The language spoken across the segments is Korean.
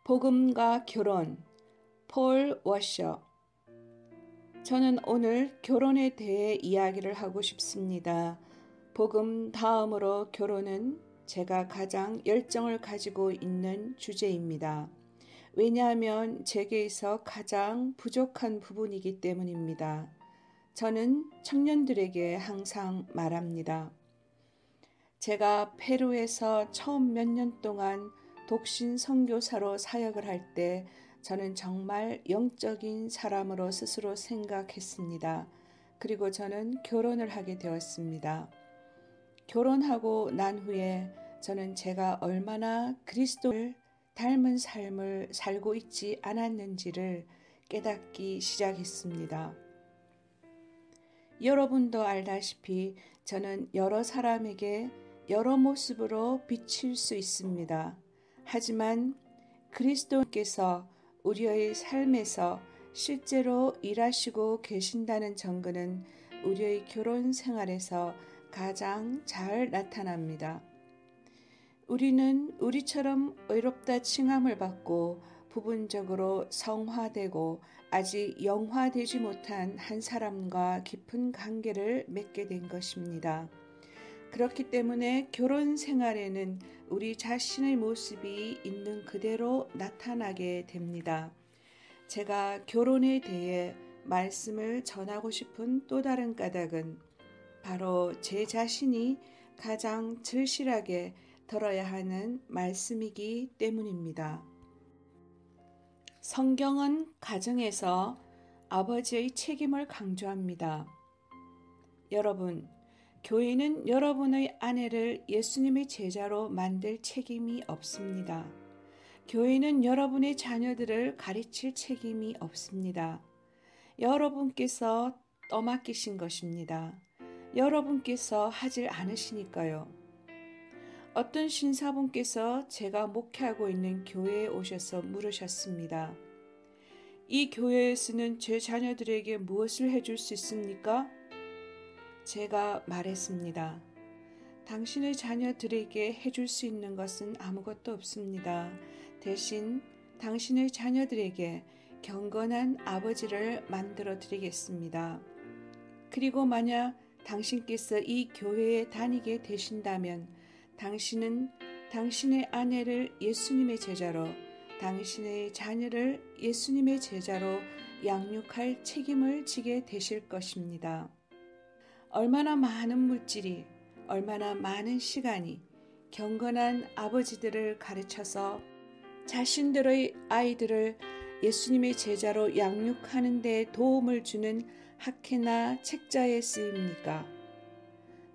복음과 결혼, 폴 워셔. 저는 오늘 결혼에 대해 이야기를 하고 싶습니다. 복음 다음으로 결혼은 제가 가장 열정을 가지고 있는 주제입니다. 왜냐하면 제게서 가장 부족한 부분이기 때문입니다. 저는 청년들에게 항상 말합니다. 제가 페루에서 처음 몇 년 동안 독신 선교사로 사역을 할 때 저는 정말 영적인 사람으로 스스로 생각했습니다. 그리고 저는 결혼을 하게 되었습니다. 결혼하고 난 후에 저는 제가 얼마나 그리스도를 닮은 삶을 살고 있지 않았는지를 깨닫기 시작했습니다. 여러분도 알다시피 저는 여러 사람에게 여러 모습으로 비칠 수 있습니다. 하지만 그리스도께서 우리의 삶에서 실제로 일하시고 계신다는 증거는 우리의 결혼 생활에서 가장 잘 나타납니다. 우리는 우리처럼 의롭다 칭함을 받고 부분적으로 성화되고 아직 영화되지 못한 한 사람과 깊은 관계를 맺게 된 것입니다. 그렇기 때문에 결혼 생활에는 우리 자신의 모습이 있는 그대로 나타나게 됩니다. 제가 결혼에 대해 말씀을 전하고 싶은 또 다른 까닭은 바로 제 자신이 가장 절실하게 들어야 하는 말씀이기 때문입니다. 성경은 가정에서 아버지의 책임을 강조합니다. 여러분, 교회는 여러분의 아내를 예수님의 제자로 만들 책임이 없습니다. 교회는 여러분의 자녀들을 가르칠 책임이 없습니다. 여러분께서 떠맡기신 것입니다. 여러분께서 하질 않으시니까요. 어떤 신사분께서 제가 목회하고 있는 교회에 오셔서 물으셨습니다. 이 교회에서는 제 자녀들에게 무엇을 해줄 수 있습니까? 제가 말했습니다. 당신의 자녀들에게 해줄 수 있는 것은 아무것도 없습니다. 대신 당신의 자녀들에게 경건한 아버지를 만들어 드리겠습니다. 그리고 만약 당신께서 이 교회에 다니게 되신다면 당신은 당신의 아내를 예수님의 제자로, 당신의 자녀를 예수님의 제자로 양육할 책임을 지게 되실 것입니다. 얼마나 많은 물질이, 얼마나 많은 시간이 경건한 아버지들을 가르쳐서 자신들의 아이들을 예수님의 제자로 양육하는 데 도움을 주는 학회나 책자에 쓰입니까?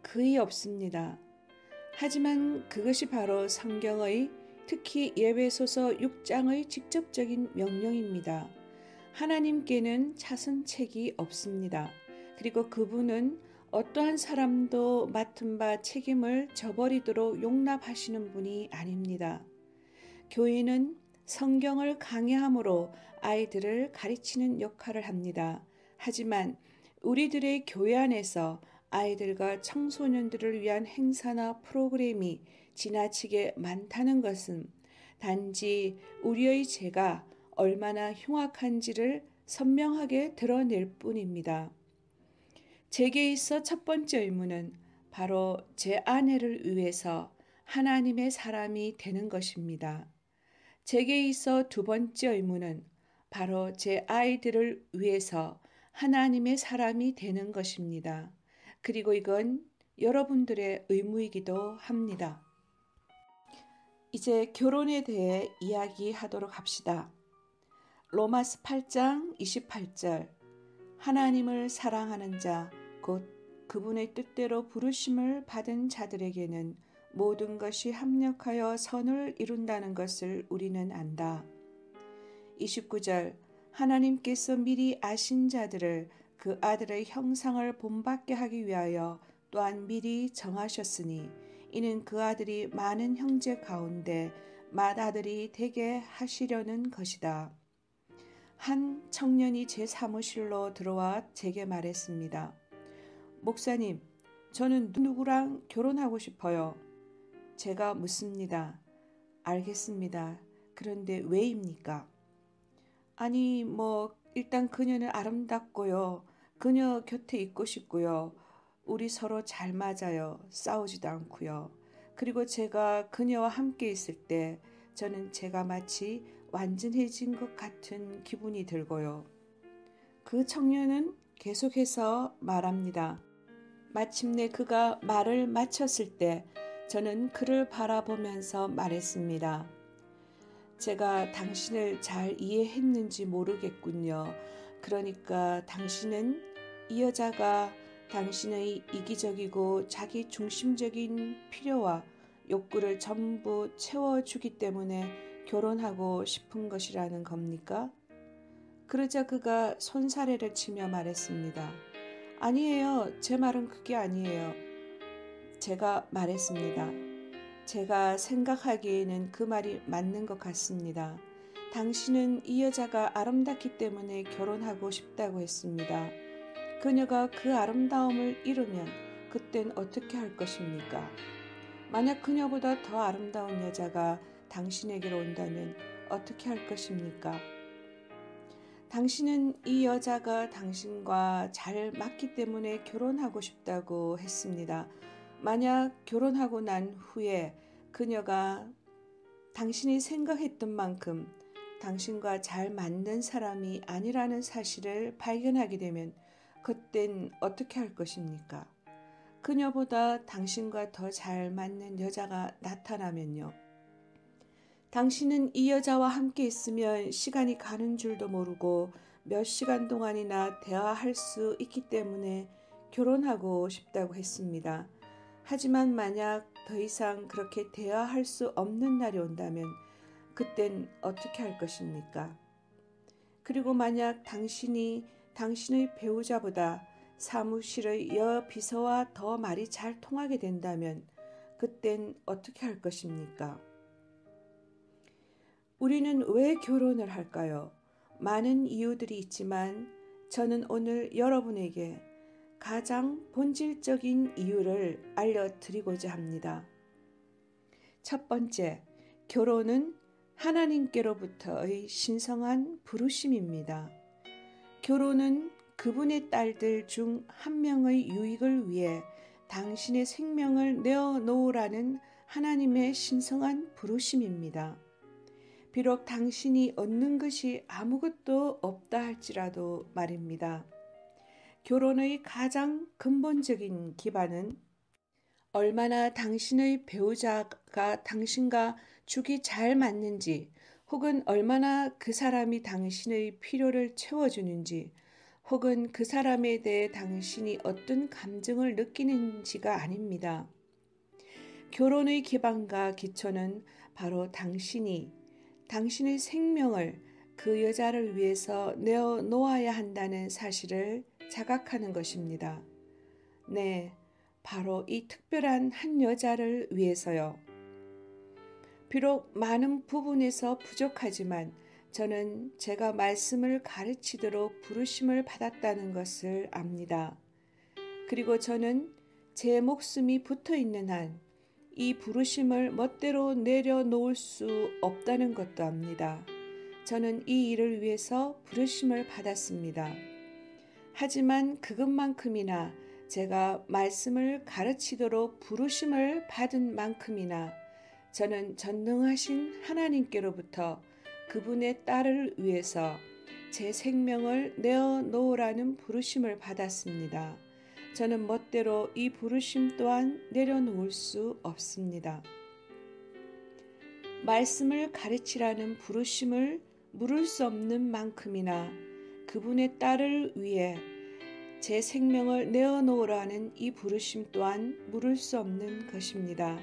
거의 없습니다. 하지만 그것이 바로 성경의 특히 예배소서 6장의 직접적인 명령입니다. 하나님께는 차선책이 없습니다. 그리고 그분은 어떠한 사람도 맡은 바 책임을 저버리도록 용납하시는 분이 아닙니다. 교회는 성경을 강해함으로 아이들을 가르치는 역할을 합니다. 하지만 우리들의 교회 안에서 아이들과 청소년들을 위한 행사나 프로그램이 지나치게 많다는 것은 단지 우리의 죄가 얼마나 흉악한지를 선명하게 드러낼 뿐입니다. 제게 있어 첫 번째 의무는 바로 제 아내를 위해서 하나님의 사람이 되는 것입니다. 제게 있어 두 번째 의무는 바로 제 아이들을 위해서 하나님의 사람이 되는 것입니다. 그리고 이건 여러분들의 의무이기도 합니다. 이제 결혼에 대해 이야기하도록 합시다. 로마서 8장 28절 하나님을 사랑하는 자, 곧 그분의 뜻대로 부르심을 받은 자들에게는 모든 것이 합력하여 선을 이룬다는 것을 우리는 안다. 29절 하나님께서 미리 아신 자들을 그 아들의 형상을 본받게 하기 위하여 또한 미리 정하셨으니 이는 그 아들이 많은 형제 가운데 맏아들이 되게 하시려는 것이다. 한 청년이 제 사무실로 들어와 제게 말했습니다. 목사님, 저는 누구랑 결혼하고 싶어요. 제가 묻습니다. 알겠습니다. 그런데 왜입니까? 아니, 일단 그녀는 아름답고요. 그녀 곁에 있고 싶고요. 우리 서로 잘 맞아요. 싸우지도 않고요. 그리고 제가 그녀와 함께 있을 때 저는 제가 마치 완전해진 것 같은 기분이 들고요. 그 청년은 계속해서 말합니다. 마침내 그가 말을 마쳤을 때 저는 그를 바라보면서 말했습니다. 제가 당신을 잘 이해했는지 모르겠군요. 그러니까 당신은 이 여자가 당신의 이기적이고 자기 중심적인 필요와 욕구를 전부 채워주기 때문에 결혼하고 싶은 것이라는 겁니까? 그러자 그가 손사래를 치며 말했습니다. 아니에요. 제 말은 그게 아니에요. 제가 말했습니다. 제가 생각하기에는 그 말이 맞는 것 같습니다. 당신은 이 여자가 아름답기 때문에 결혼하고 싶다고 했습니다. 그녀가 그 아름다움을 잃으면 그땐 어떻게 할 것입니까? 만약 그녀보다 더 아름다운 여자가 당신에게로 온다면 어떻게 할 것입니까? 당신은 이 여자가 당신과 잘 맞기 때문에 결혼하고 싶다고 했습니다. 만약 결혼하고 난 후에 그녀가 당신이 생각했던 만큼 당신과 잘 맞는 사람이 아니라는 사실을 발견하게 되면 그땐 어떻게 할 것입니까? 그녀보다 당신과 더 잘 맞는 여자가 나타나면요. 당신은 이 여자와 함께 있으면 시간이 가는 줄도 모르고 몇 시간 동안이나 대화할 수 있기 때문에 결혼하고 싶다고 했습니다. 하지만 만약 더 이상 그렇게 대화할 수 없는 날이 온다면 그땐 어떻게 할 것입니까? 그리고 만약 당신이 당신의 배우자보다 사무실의 여비서와 더 말이 잘 통하게 된다면 그땐 어떻게 할 것입니까? 우리는 왜 결혼을 할까요? 많은 이유들이 있지만 저는 오늘 여러분에게 가장 본질적인 이유를 알려드리고자 합니다. 첫 번째, 결혼은 하나님께로부터의 신성한 부르심입니다. 결혼은 그분의 딸들 중 한 명의 유익을 위해 당신의 생명을 내어놓으라는 하나님의 신성한 부르심입니다. 비록 당신이 얻는 것이 아무것도 없다 할지라도 말입니다. 결혼의 가장 근본적인 기반은 얼마나 당신의 배우자가 당신과 죽이 잘 맞는지, 혹은 얼마나 그 사람이 당신의 필요를 채워주는지, 혹은 그 사람에 대해 당신이 어떤 감정을 느끼는지가 아닙니다. 결혼의 기반과 기초는 바로 당신의 생명을 그 여자를 위해서 내어놓아야 한다는 사실을 자각하는 것입니다. 네, 바로 이 특별한 한 여자를 위해서요. 비록 많은 부분에서 부족하지만 저는 제가 말씀을 가르치도록 부르심을 받았다는 것을 압니다. 그리고 저는 제 목숨이 붙어 있는 한 이 부르심을 멋대로 내려놓을 수 없다는 것도 압니다. 저는 이 일을 위해서 부르심을 받았습니다. 하지만 그것만큼이나 제가 말씀을 가르치도록 부르심을 받은 만큼이나 저는 전능하신 하나님께로부터 그분의 딸을 위해서 제 생명을 내어놓으라는 부르심을 받았습니다. 저는 멋대로 이 부르심 또한 내려놓을 수 없습니다. 말씀을 가르치라는 부르심을 물을 수 없는 만큼이나 그분의 딸을 위해 제 생명을 내어놓으라는 이 부르심 또한 물을 수 없는 것입니다.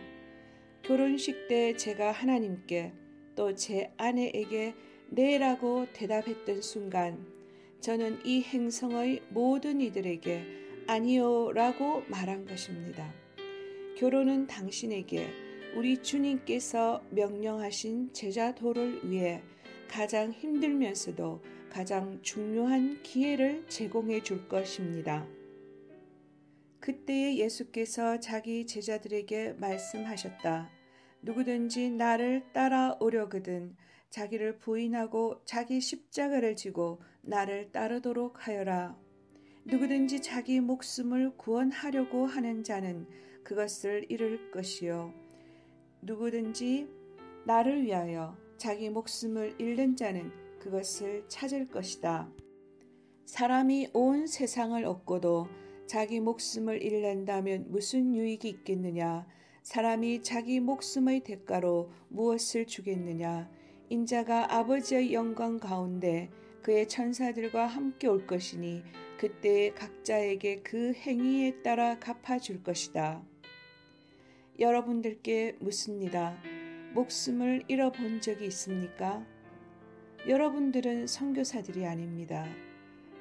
결혼식 때 제가 하나님께 또 제 아내에게 네라고 대답했던 순간 저는 이 행성의 모든 이들에게 아니요 라고 말한 것입니다. 결혼은 당신에게 우리 주님께서 명령하신 제자도를 위해 가장 힘들면서도 가장 중요한 기회를 제공해 줄 것입니다. 그때에 예수께서 자기 제자들에게 말씀하셨다. 누구든지 나를 따라오려거든 자기를 부인하고 자기 십자가를 지고 나를 따르도록 하여라. 누구든지 자기 목숨을 구원하려고 하는 자는 그것을 잃을 것이요 누구든지 나를 위하여 자기 목숨을 잃는 자는 그것을 찾을 것이다. 사람이 온 세상을 얻고도 자기 목숨을 잃는다면 무슨 유익이 있겠느냐? 사람이 자기 목숨의 대가로 무엇을 주겠느냐? 인자가 아버지의 영광 가운데 그의 천사들과 함께 올 것이니 그때 각자에게 그 행위에 따라 갚아줄 것이다. 여러분들께 묻습니다. 목숨을 잃어본 적이 있습니까? 여러분들은 선교사들이 아닙니다.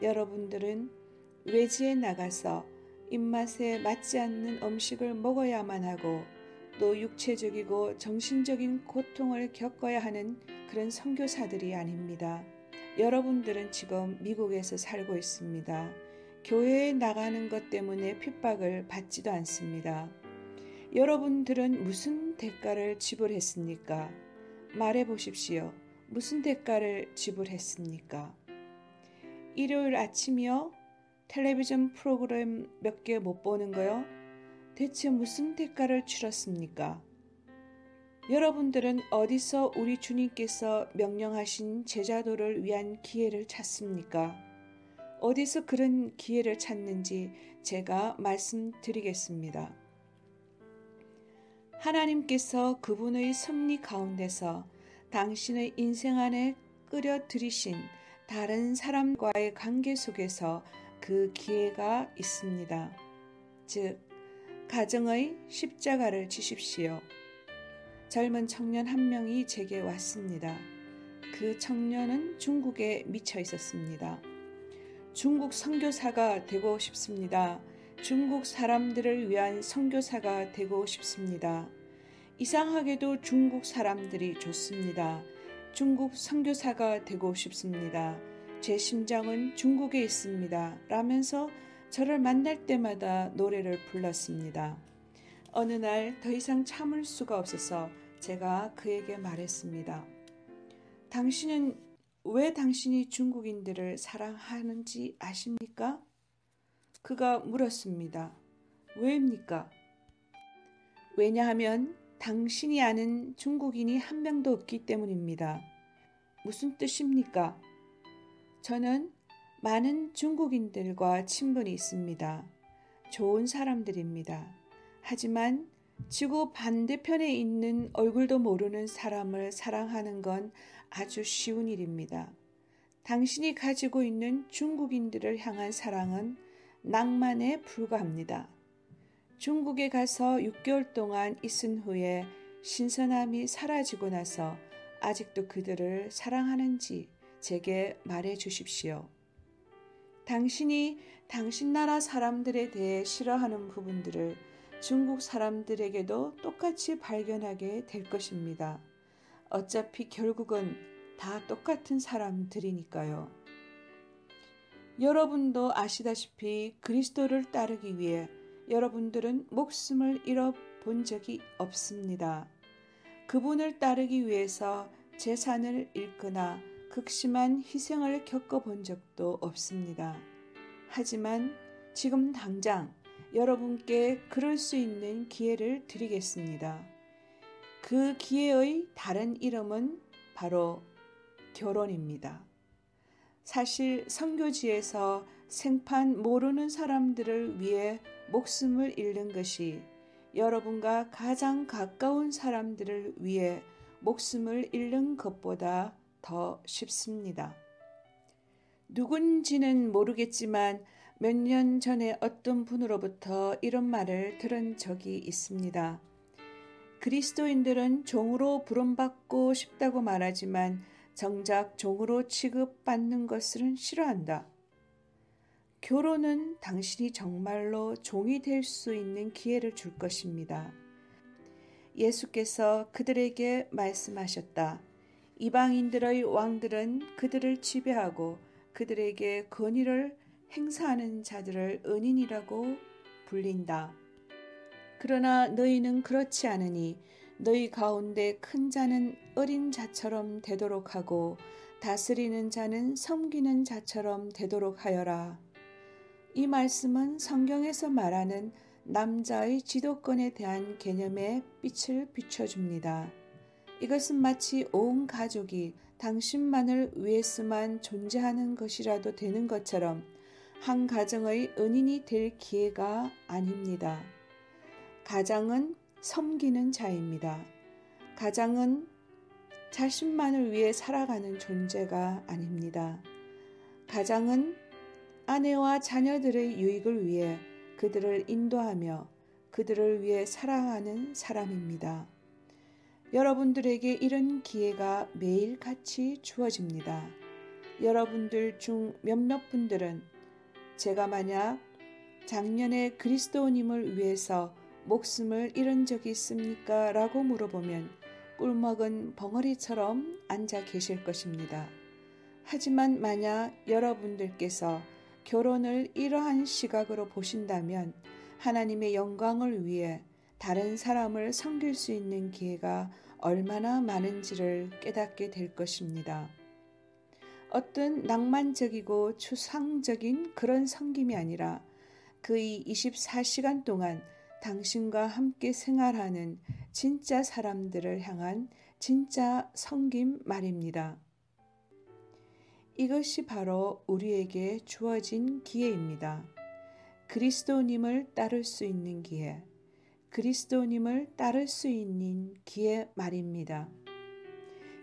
여러분들은 외지에 나가서 입맛에 맞지 않는 음식을 먹어야만 하고 또 육체적이고 정신적인 고통을 겪어야 하는 그런 선교사들이 아닙니다. 여러분들은 지금 미국에서 살고 있습니다. 교회에 나가는 것 때문에 핍박을 받지도 않습니다. 여러분들은 무슨 대가를 지불했습니까? 말해 보십시오. 무슨 대가를 지불했습니까? 일요일 아침이요? 텔레비전 프로그램 몇 개 못 보는 거요? 대체 무슨 대가를 치렀습니까? 여러분들은 어디서 우리 주님께서 명령하신 제자도를 위한 기회를 찾습니까? 어디서 그런 기회를 찾는지 제가 말씀드리겠습니다. 하나님께서 그분의 섭리 가운데서 당신의 인생 안에 끌어들이신 다른 사람과의 관계 속에서 그 기회가 있습니다. 즉, 가정의 십자가를 지십시오. 젊은 청년 한 명이 제게 왔습니다. 그 청년은 중국에 미쳐 있었습니다. 중국 선교사가 되고 싶습니다. 중국 사람들을 위한 선교사가 되고 싶습니다. 이상하게도 중국 사람들이 좋습니다. 중국 선교사가 되고 싶습니다. 제 심장은 중국에 있습니다. 라면서 저를 만날 때마다 노래를 불렀습니다. 어느 날 더 이상 참을 수가 없어서 제가 그에게 말했습니다. 당신은 왜 당신이 중국인들을 사랑하는지 아십니까? 그가 물었습니다. 왜입니까? 왜냐하면 당신이 아는 중국인이 한 명도 없기 때문입니다. 무슨 뜻입니까? 저는 많은 중국인들과 친분이 있습니다. 좋은 사람들입니다. 하지만 지구 반대편에 있는 얼굴도 모르는 사람을 사랑하는 건 아주 쉬운 일입니다. 당신이 가지고 있는 중국인들을 향한 사랑은 낭만에 불과합니다. 중국에 가서 6개월 동안 있은 후에 신선함이 사라지고 나서 아직도 그들을 사랑하는지 제게 말해 주십시오. 당신이 당신 나라 사람들에 대해 싫어하는 부분들을 중국 사람들에게도 똑같이 발견하게 될 것입니다. 어차피 결국은 다 똑같은 사람들이니까요. 여러분도 아시다시피 그리스도를 따르기 위해 여러분들은 목숨을 잃어본 적이 없습니다. 그분을 따르기 위해서 재산을 잃거나 극심한 희생을 겪어본 적도 없습니다. 하지만 지금 당장 여러분께 그럴 수 있는 기회를 드리겠습니다. 그 기회의 다른 이름은 바로 결혼입니다. 사실 선교지에서 생판 모르는 사람들을 위해 목숨을 잃는 것이 여러분과 가장 가까운 사람들을 위해 목숨을 잃는 것보다 더 쉽습니다. 누군지는 모르겠지만 몇 년 전에 어떤 분으로부터 이런 말을 들은 적이 있습니다. 그리스도인들은 종으로 부름받고 싶다고 말하지만 정작 종으로 취급받는 것을 싫어한다. 결혼은 당신이 정말로 종이 될 수 있는 기회를 줄 것입니다. 예수께서 그들에게 말씀하셨다. 이방인들의 왕들은 그들을 지배하고 그들에게 권위를 행사하는 자들을 은인이라고 불린다. 그러나 너희는 그렇지 않으니 너희 가운데 큰 자는 어린 자처럼 되도록 하고 다스리는 자는 섬기는 자처럼 되도록 하여라. 이 말씀은 성경에서 말하는 남자의 지도권에 대한 개념에 빛을 비춰줍니다. 이것은 마치 온 가족이 당신만을 위해서만 존재하는 것이라도 되는 것처럼 한 가정의 은인이 될 기회가 아닙니다. 가장은 섬기는 자입니다. 가장은 자신만을 위해 살아가는 존재가 아닙니다. 가장은 아내와 자녀들의 유익을 위해 그들을 인도하며 그들을 위해 살아가는 사람입니다. 여러분들에게 이런 기회가 매일같이 주어집니다. 여러분들 중 몇몇 분들은 제가 만약 작년에 그리스도님을 위해서 목숨을 잃은 적이 있습니까? 라고 물어보면 꿀먹은 벙어리처럼 앉아 계실 것입니다. 하지만 만약 여러분들께서 결혼을 이러한 시각으로 보신다면 하나님의 영광을 위해 다른 사람을 섬길 수 있는 기회가 얼마나 많은지를 깨닫게 될 것입니다. 어떤 낭만적이고 추상적인 그런 섬김이 아니라 그의 24시간 동안 당신과 함께 생활하는 진짜 사람들을 향한 진짜 섬김 말입니다. 이것이 바로 우리에게 주어진 기회입니다. 그리스도님을 따를 수 있는 기회, 그리스도님을 따를 수 있는 기회 말입니다.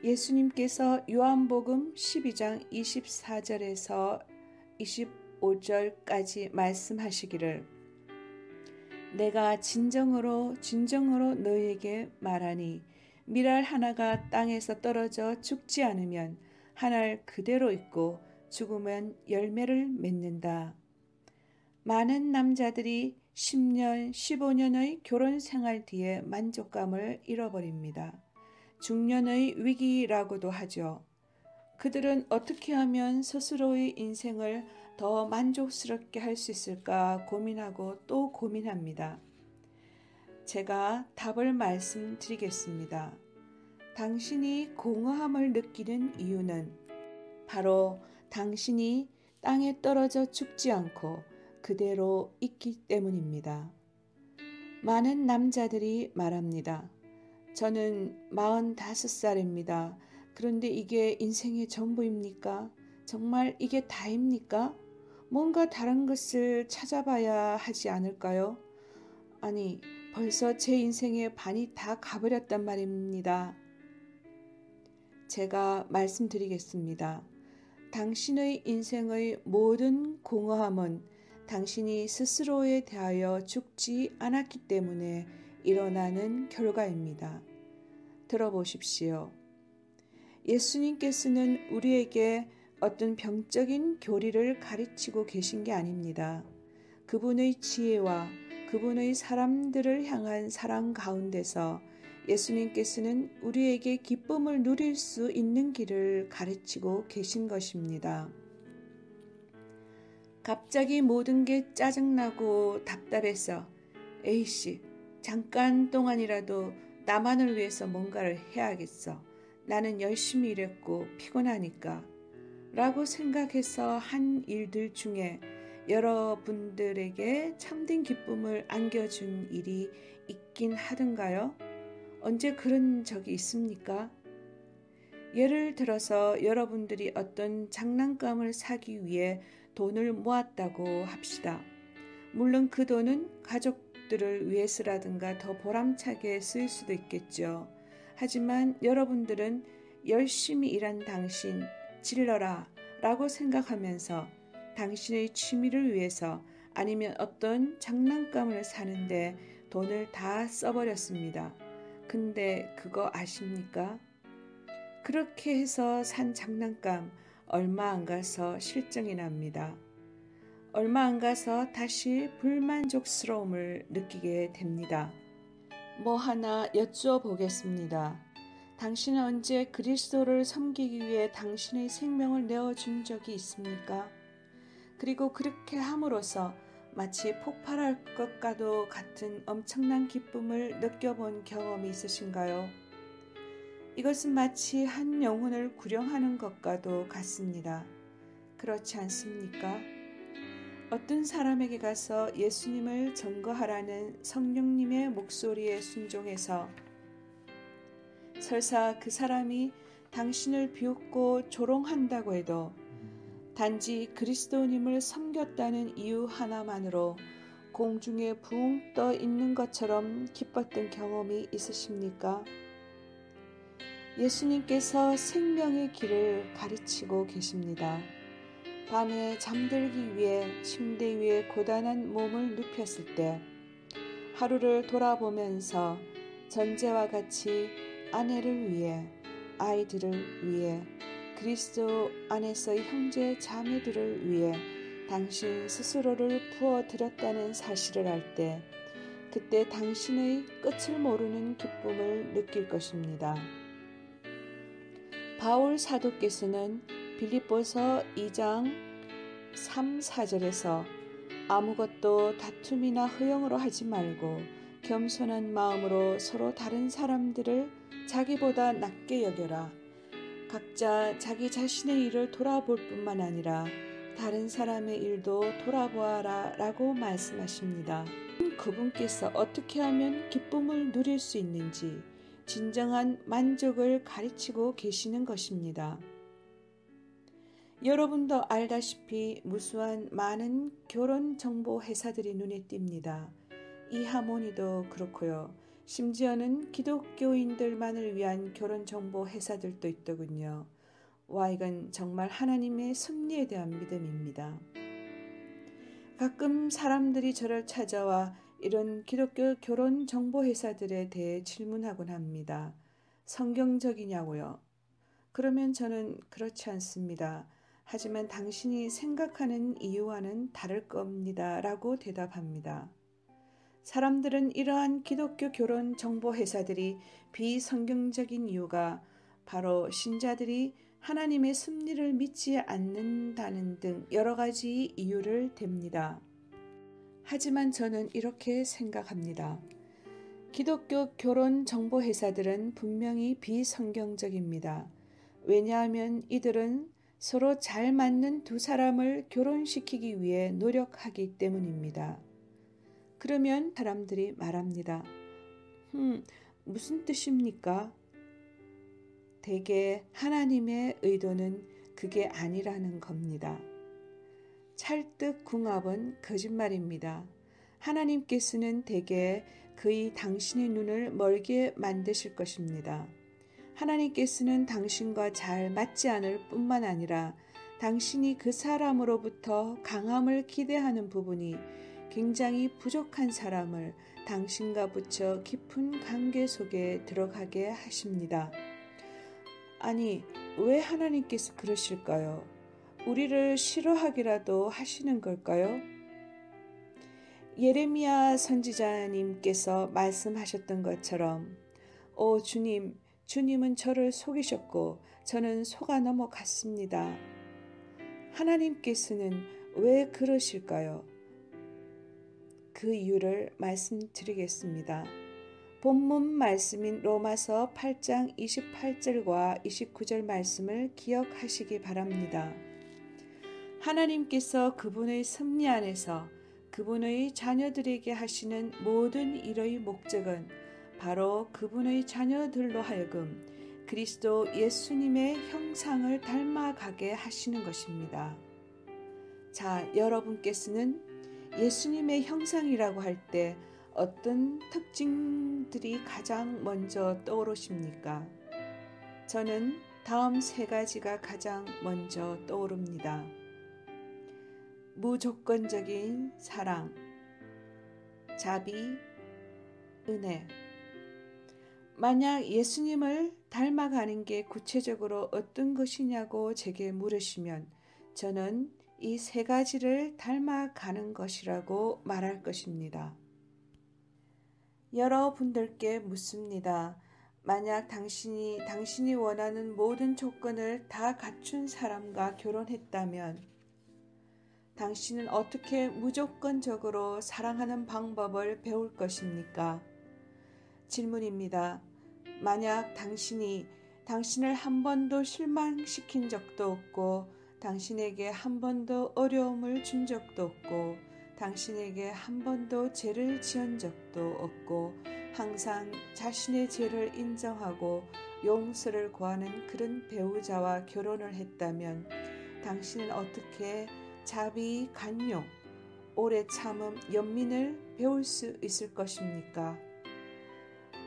예수님께서 요한복음 12장 24절에서 25절까지 말씀하시기를 내가 진정으로 너희에게 말하니 밀알 하나가 땅에서 떨어져 죽지 않으면 한 알 그대로 있고 죽으면 열매를 맺는다. 많은 남자들이 10년, 15년의 결혼 생활 뒤에 만족감을 잃어버립니다. 중년의 위기라고도 하죠. 그들은 어떻게 하면 스스로의 인생을 더 만족스럽게 할 수 있을까 고민하고 또 고민합니다. 제가 답을 말씀드리겠습니다. 당신이 공허함을 느끼는 이유는 바로 당신이 땅에 떨어져 죽지 않고 그대로 있기 때문입니다. 많은 남자들이 말합니다. 저는 45살입니다. 그런데 이게 인생의 전부입니까? 정말 이게 다입니까? 뭔가 다른 것을 찾아봐야 하지 않을까요? 아니, 벌써 제 인생의 반이 다 가버렸단 말입니다. 제가 말씀드리겠습니다. 당신의 인생의 모든 공허함은 당신이 스스로에 대하여 죽지 않았기 때문에 일어나는 결과입니다. 들어보십시오. 예수님께서는 우리에게 어떤 병적인 교리를 가르치고 계신 게 아닙니다. 그분의 지혜와 그분의 사람들을 향한 사랑 가운데서 예수님께서는 우리에게 기쁨을 누릴 수 있는 길을 가르치고 계신 것입니다. 갑자기 모든 게 짜증나고 답답해서 에이씨, 잠깐 동안이라도 나만을 위해서 뭔가를 해야겠어. 나는 열심히 일했고 피곤하니까. 라고 생각해서 한 일들 중에 여러분들에게 참된 기쁨을 안겨준 일이 있긴 하던가요? 언제 그런 적이 있습니까? 예를 들어서 여러분들이 어떤 장난감을 사기 위해 돈을 모았다고 합시다. 물론 그 돈은 가족들을 위해서라든가 더 보람차게 쓰일 수도 있겠죠. 하지만 여러분들은 열심히 일한 당신 질러라 라고 생각하면서 당신의 취미를 위해서 아니면 어떤 장난감을 사는데 돈을 다 써버렸습니다. 근데 그거 아십니까? 그렇게 해서 산 장난감 얼마 안 가서 실증이 납니다. 얼마 안 가서 다시 불만족스러움을 느끼게 됩니다. 뭐 하나 여쭈어 보겠습니다. 당신은 언제 그리스도를 섬기기 위해 당신의 생명을 내어준 적이 있습니까? 그리고 그렇게 함으로써 마치 폭발할 것과도 같은 엄청난 기쁨을 느껴본 경험이 있으신가요? 이것은 마치 한 영혼을 구령하는 것과도 같습니다. 그렇지 않습니까? 어떤 사람에게 가서 예수님을 증거하라는 성령님의 목소리에 순종해서 설사 그 사람이 당신을 비웃고 조롱한다고 해도 단지 그리스도님을 섬겼다는 이유 하나만으로 공중에 붕 떠 있는 것처럼 기뻤던 경험이 있으십니까? 예수님께서 생명의 길을 가르치고 계십니다. 밤에 잠들기 위해 침대 위에 고단한 몸을 눕혔을 때 하루를 돌아보면서 전제와 같이 아내를 위해, 아이들을 위해, 그리스도 안에서의 형제 자매들을 위해 당신 스스로를 부어드렸다는 사실을 알 때 그때 당신의 끝을 모르는 기쁨을 느낄 것입니다. 바울 사도께서는 빌립보서 2장 3, 4절에서 아무것도 다툼이나 허영으로 하지 말고 겸손한 마음으로 서로 다른 사람들을 자기보다 낮게 여겨라. 각자 자기 자신의 일을 돌아볼 뿐만 아니라 다른 사람의 일도 돌아보아라 라고 말씀하십니다. 그분께서 어떻게 하면 기쁨을 누릴 수 있는지 진정한 만족을 가르치고 계시는 것입니다. 여러분도 알다시피 무수한 많은 결혼 정보 회사들이 눈에 띕니다. 이 하모니도 그렇고요. 심지어는 기독교인들만을 위한 결혼 정보 회사들도 있더군요. 와, 이건 정말 하나님의 섭리에 대한 믿음입니다. 가끔 사람들이 저를 찾아와 이런 기독교 결혼 정보 회사들에 대해 질문하곤 합니다. 성경적이냐고요? 그러면 저는 그렇지 않습니다. 하지만 당신이 생각하는 이유와는 다를 겁니다. 라고 대답합니다. 사람들은 이러한 기독교 결혼 정보 회사들이 비성경적인 이유가 바로 신자들이 하나님의 섭리를 믿지 않는다는 등 여러 가지 이유를 댑니다. 하지만 저는 이렇게 생각합니다. 기독교 결혼 정보 회사들은 분명히 비성경적입니다. 왜냐하면 이들은 서로 잘 맞는 두 사람을 결혼시키기 위해 노력하기 때문입니다. 그러면 사람들이 말합니다. 무슨 뜻입니까? 대개 하나님의 의도는 그게 아니라는 겁니다. 찰떡궁합은 거짓말입니다. 하나님께서는 대개 그의 당신의 눈을 멀게 만드실 것입니다. 하나님께서는 당신과 잘 맞지 않을 뿐만 아니라 당신이 그 사람으로부터 강함을 기대하는 부분이 굉장히 부족한 사람을 당신과 붙여 깊은 관계 속에 들어가게 하십니다. 아니, 왜 하나님께서 그러실까요? 우리를 싫어하기라도 하시는 걸까요? 예레미야 선지자님께서 말씀하셨던 것처럼 오 주님, 주님은 저를 속이셨고 저는 속아 넘어갔습니다. 하나님께서는 왜 그러실까요? 그 이유를 말씀드리겠습니다. 본문 말씀인 로마서 8장 28절과 29절 말씀을 기억하시기 바랍니다. 하나님께서 그분의 섭리 안에서 그분의 자녀들에게 하시는 모든 일의 목적은 바로 그분의 자녀들로 하여금 그리스도 예수님의 형상을 닮아가게 하시는 것입니다. 자, 여러분께서는 예수님의 형상이라고 할 때 어떤 특징들이 가장 먼저 떠오르십니까? 저는 다음 세 가지가 가장 먼저 떠오릅니다. 무조건적인 사랑, 자비, 은혜. 만약 예수님을 닮아가는 게 구체적으로 어떤 것이냐고 제게 물으시면 저는 이 세 가지를 닮아가는 것이라고 말할 것입니다. 여러분들께 묻습니다. 만약 당신이 원하는 모든 조건을 다 갖춘 사람과 결혼했다면 당신은 어떻게 무조건적으로 사랑하는 방법을 배울 것입니까? 질문입니다. 만약 당신이 당신을 한 번도 실망시킨 적도 없고 당신에게 한 번도 어려움을 준 적도 없고 당신에게 한 번도 죄를 지은 적도 없고 항상 자신의 죄를 인정하고 용서를 구하는 그런 배우자와 결혼을 했다면 당신은 어떻게 자비, 간용, 오래 참음, 연민을 배울 수 있을 것입니까?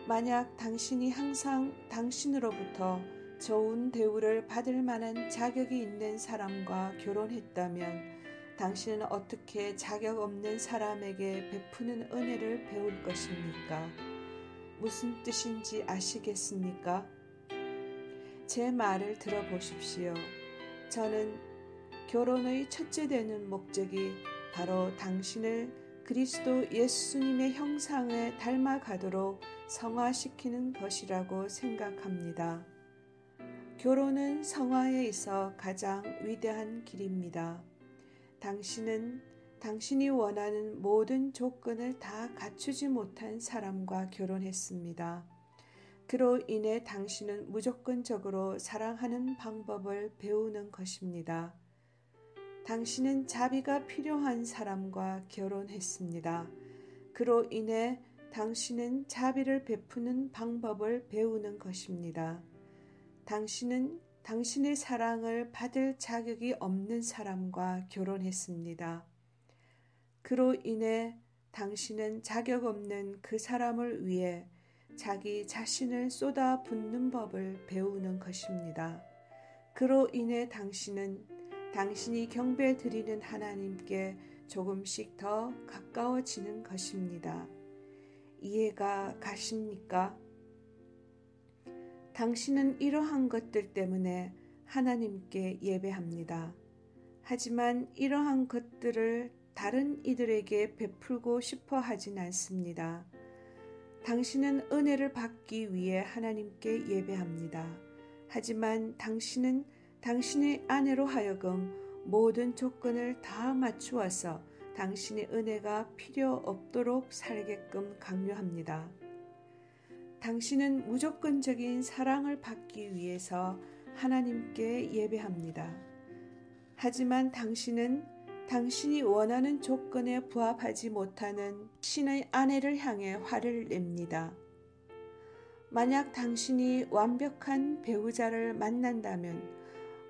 만약 당신이 항상 당신으로부터 좋은 대우를 받을 만한 자격이 있는 사람과 결혼했다면 당신은 어떻게 자격 없는 사람에게 베푸는 은혜를 배울 것입니까? 무슨 뜻인지 아시겠습니까? 제 말을 들어보십시오. 저는 결혼의 첫째 되는 목적이 바로 당신을 그리스도 예수님의 형상에 닮아가도록 성화시키는 것이라고 생각합니다. 결혼은 성화에 있어 가장 위대한 길입니다. 당신은 당신이 원하는 모든 조건을 다 갖추지 못한 사람과 결혼했습니다. 그로 인해 당신은 무조건적으로 사랑하는 방법을 배우는 것입니다. 당신은 자비가 필요한 사람과 결혼했습니다. 그로 인해 당신은 자비를 베푸는 방법을 배우는 것입니다. 당신은 당신의 사랑을 받을 자격이 없는 사람과 결혼했습니다. 그로 인해 당신은 자격 없는 그 사람을 위해 자기 자신을 쏟아붓는 법을 배우는 것입니다. 그로 인해 당신은 당신이 경배 드리는 하나님께 조금씩 더 가까워지는 것입니다. 이해가 가십니까? 당신은 이러한 것들 때문에 하나님께 예배합니다. 하지만 이러한 것들을 다른 이들에게 베풀고 싶어 하진 않습니다. 당신은 은혜를 받기 위해 하나님께 예배합니다. 하지만 당신은 당신의 아내로 하여금 모든 조건을 다 맞추어서 당신의 은혜가 필요 없도록 살게끔 강요합니다. 당신은 무조건적인 사랑을 받기 위해서 하나님께 예배합니다. 하지만 당신은 당신이 원하는 조건에 부합하지 못하는 신의 아내를 향해 화를 냅니다. 만약 당신이 완벽한 배우자를 만난다면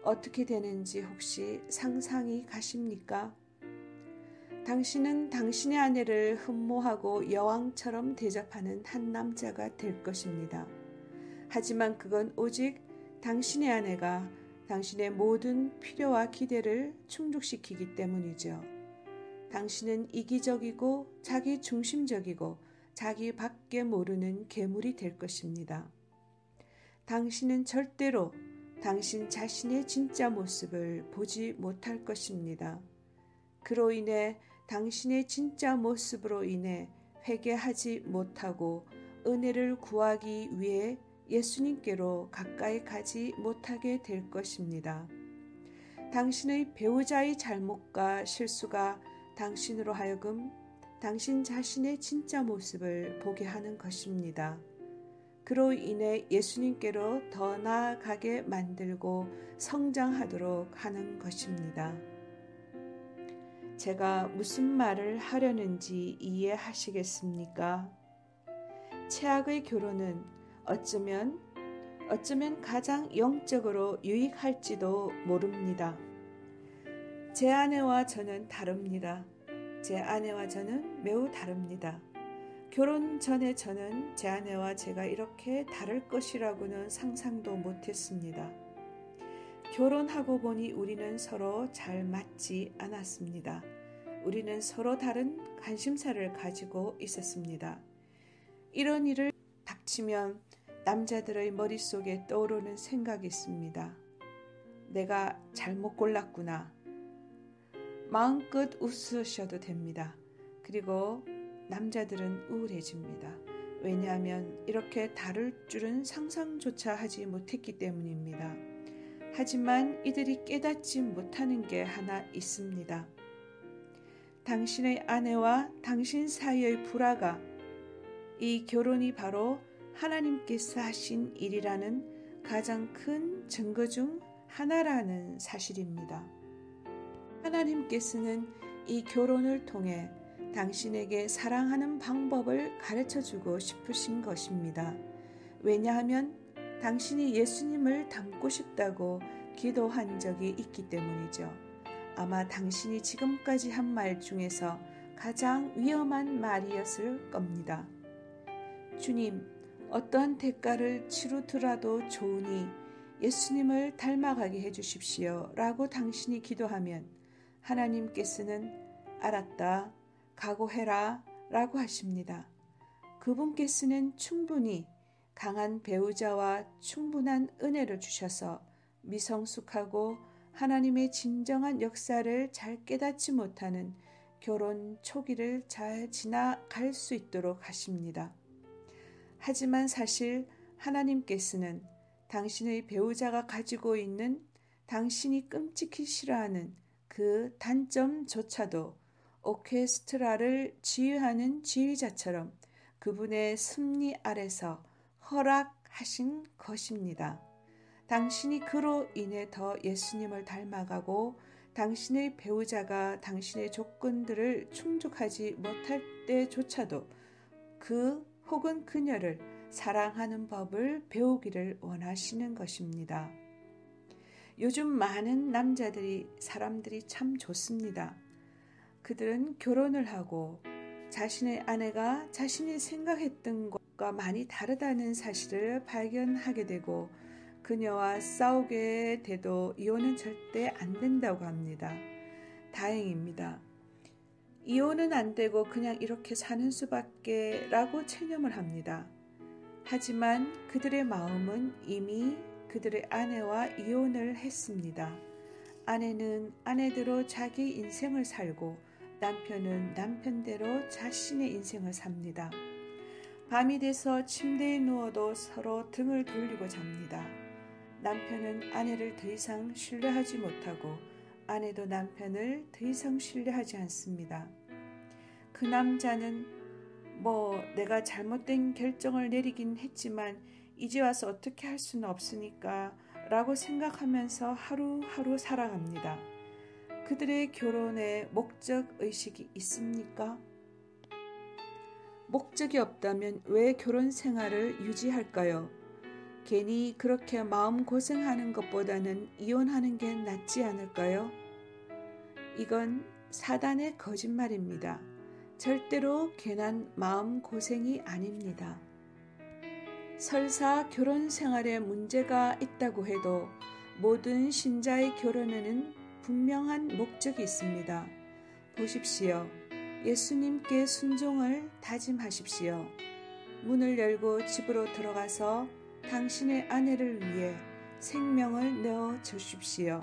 어떻게 되는지 혹시 상상이 가십니까? 당신은 당신의 아내를 흠모하고 여왕처럼 대접하는 한 남자가 될 것입니다. 하지만 그건 오직 당신의 아내가 당신의 모든 필요와 기대를 충족시키기 때문이죠. 당신은 이기적이고 자기 중심적이고 자기밖에 모르는 괴물이 될 것입니다. 당신은 절대로 당신 자신의 진짜 모습을 보지 못할 것입니다. 그로 인해 당신의 진짜 모습으로 인해 회개하지 못하고 은혜를 구하기 위해 예수님께로 가까이 가지 못하게 될 것입니다. 당신의 배우자의 잘못과 실수가 당신으로 하여금 당신 자신의 진짜 모습을 보게 하는 것입니다. 그로 인해 예수님께로 더 나아가게 만들고 성장하도록 하는 것입니다. 제가 무슨 말을 하려는지 이해하시겠습니까? 최악의 결혼은 어쩌면 가장 영적으로 유익할지도 모릅니다. 제 아내와 저는 다릅니다. 제 아내와 저는 매우 다릅니다. 결혼 전에 저는 제 아내와 제가 이렇게 다를 것이라고는 상상도 못했습니다. 결혼하고 보니 우리는 서로 잘 맞지 않았습니다. 우리는 서로 다른 관심사를 가지고 있었습니다. 이런 일을 닥치면 남자들의 머릿속에 떠오르는 생각이 있습니다. 내가 잘못 골랐구나. 마음껏 웃으셔도 됩니다. 그리고 남자들은 우울해집니다. 왜냐하면 이렇게 다를 줄은 상상조차 하지 못했기 때문입니다. 하지만 이들이 깨닫지 못하는 게 하나 있습니다. 당신의 아내와 당신 사이의 불화가 이 결혼이 바로 하나님께서 하신 일이라는 가장 큰 증거 중 하나라는 사실입니다. 하나님께서는 이 결혼을 통해 당신에게 사랑하는 방법을 가르쳐주고 싶으신 것입니다. 왜냐하면 당신이 예수님을 닮고 싶다고 기도한 적이 있기 때문이죠. 아마 당신이 지금까지 한 말 중에서 가장 위험한 말이었을 겁니다. 주님, 어떠한 대가를 치르더라도 좋으니 예수님을 닮아가게 해주십시오 라고 당신이 기도하면 하나님께서는 알았다, 각오해라 라고 하십니다. 그분께서는 충분히 강한 배우자와 충분한 은혜를 주셔서 미성숙하고 하나님의 진정한 역사를 잘 깨닫지 못하는 결혼 초기를 잘 지나갈 수 있도록 하십니다. 하지만 사실 하나님께서는 당신의 배우자가 가지고 있는 당신이 끔찍히 싫어하는 그 단점조차도 오케스트라를 지휘하는 지휘자처럼 그분의 섭리 아래서 허락하신 것입니다. 당신이 그로 인해 더 예수님을 닮아가고 당신의 배우자가 당신의 조건들을 충족하지 못할 때조차도 그 혹은 그녀를 사랑하는 법을 배우기를 원하시는 것입니다. 요즘 많은 사람들이 참 좋습니다. 그들은 결혼을 하고 자신의 아내가 자신이 생각했던 것과 많이 다르다는 사실을 발견하게 되고 그녀와 싸우게 돼도 이혼은 절대 안 된다고 합니다. 다행입니다. 이혼은 안 되고 그냥 이렇게 사는 수밖에 라고 체념을 합니다. 하지만 그들의 마음은 이미 그들의 아내와 이혼을 했습니다. 아내는 아내대로 자기 인생을 살고 남편은 남편대로 자신의 인생을 삽니다. 밤이 돼서 침대에 누워도 서로 등을 돌리고 잡니다. 남편은 아내를 더 이상 신뢰하지 못하고 아내도 남편을 더 이상 신뢰하지 않습니다. 그 남자는 내가 잘못된 결정을 내리긴 했지만 이제 와서 어떻게 할 수는 없으니까 라고 생각하면서 하루하루 살아갑니다. 그들의 결혼에 목적의식이 있습니까? 목적이 없다면 왜 결혼 생활을 유지할까요? 괜히 그렇게 마음고생하는 것보다는 이혼하는 게 낫지 않을까요? 이건 사단의 거짓말입니다. 절대로 괜한 마음고생이 아닙니다. 설사 결혼 생활에 문제가 있다고 해도 모든 신자의 결혼에는 분명한 목적이 있습니다. 보십시오. 예수님께 순종을 다짐하십시오. 문을 열고 집으로 들어가서 당신의 아내를 위해 생명을 내어 주십시오.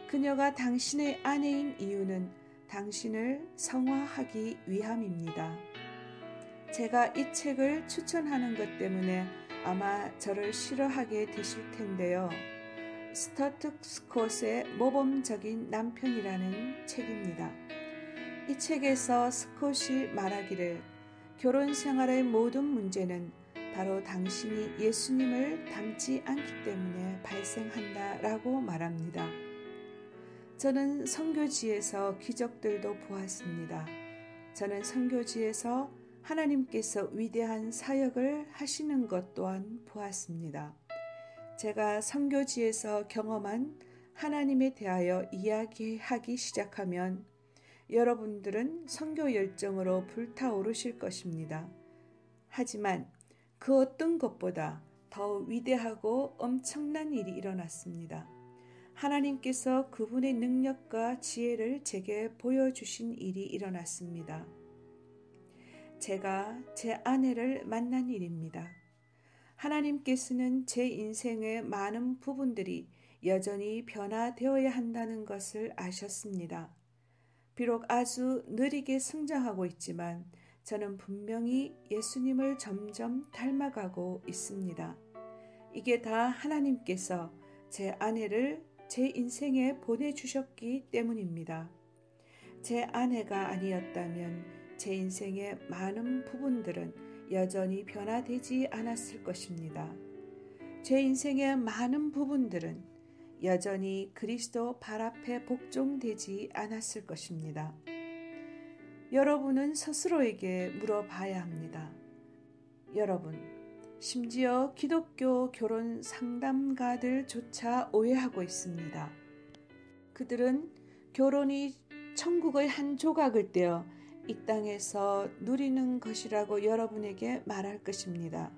그녀가 당신의 아내인 이유는 당신을 성화하기 위함입니다. 제가 이 책을 추천하는 것 때문에 아마 저를 싫어하게 되실 텐데요. 스터트 스콧의 모범적인 남편이라는 책입니다. 이 책에서 스콧이 말하기를 결혼 생활의 모든 문제는 바로 당신이 예수님을 닮지 않기 때문에 발생한다라고 말합니다. 저는 선교지에서 기적들도 보았습니다. 저는 선교지에서 하나님께서 위대한 사역을 하시는 것 또한 보았습니다. 제가 선교지에서 경험한 하나님에 대하여 이야기하기 시작하면 여러분들은 선교 열정으로 불타오르실 것입니다. 하지만 그 어떤 것보다 더 위대하고 엄청난 일이 일어났습니다. 하나님께서 그분의 능력과 지혜를 제게 보여주신 일이 일어났습니다. 제가 제 아내를 만난 일입니다. 하나님께서는 제 인생의 많은 부분들이 여전히 변화되어야 한다는 것을 아셨습니다. 비록 아주 느리게 성장하고 있지만 저는 분명히 예수님을 점점 닮아가고 있습니다. 이게 다 하나님께서 제 아내를 제 인생에 보내주셨기 때문입니다. 제 아내가 아니었다면 제 인생의 많은 부분들은 여전히 변화되지 않았을 것입니다. 제 인생의 많은 부분들은 여전히 그리스도 발 앞에 복종되지 않았을 것입니다. 여러분은 스스로에게 물어봐야 합니다. 여러분, 심지어 기독교 결혼 상담가들조차 오해하고 있습니다. 그들은 결혼이 천국의 한 조각을 떼어 이 땅에서 누리는 것이라고 여러분에게 말할 것입니다.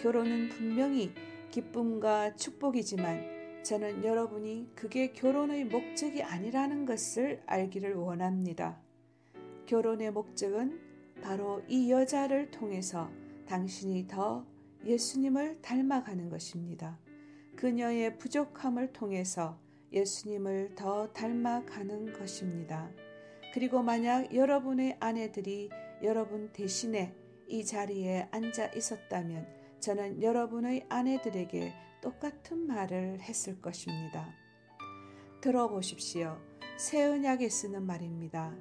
결혼은 분명히 기쁨과 축복이지만 저는 여러분이 그게 결혼의 목적이 아니라는 것을 알기를 원합니다. 결혼의 목적은 바로 이 여자를 통해서 당신이 더 예수님을 닮아가는 것입니다. 그녀의 부족함을 통해서 예수님을 더 닮아가는 것입니다. 그리고 만약 여러분의 아내들이 여러분 대신에 이 자리에 앉아 있었다면 저는 여러분의 아내들에게 똑같은 말을 했을 것입니다. 들어보십시오. 새 언약에 쓰는 말입니다.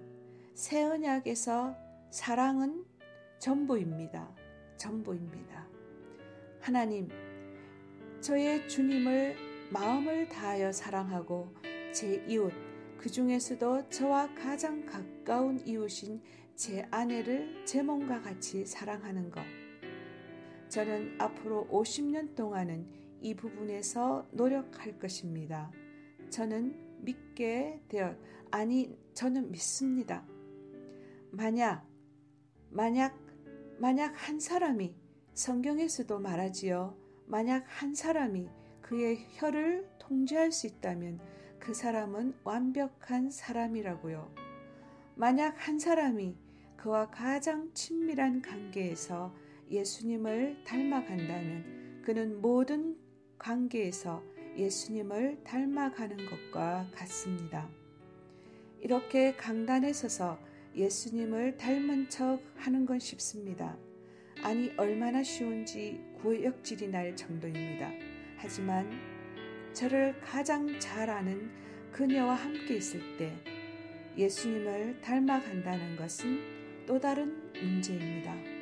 새 언약에서 사랑은 전부입니다. 전부입니다. 하나님, 저의 주님을 마음을 다하여 사랑하고 제 이웃, 그 중에서도 저와 가장 가까운 이웃인 제 아내를 제 몸과 같이 사랑하는 것. 저는 앞으로 50년 동안은 이 부분에서 노력할 것입니다. 저는 저는 믿습니다. 만약 한 사람이 성경에서도 말하지요. 만약 한 사람이 그의 혀를 통제할 수 있다면 그 사람은 완벽한 사람이라고요. 만약 한 사람이 그와 가장 친밀한 관계에서 예수님을 닮아간다면 그는 모든 관계에서 예수님을 닮아가는 것과 같습니다. 이렇게 강단에 서서 예수님을 닮은 척 하는 건 쉽습니다. 아니 얼마나 쉬운지 구역질이 날 정도입니다. 하지만 저를 가장 잘 아는 그녀와 함께 있을 때 예수님을 닮아간다는 것은 또 다른 문제입니다.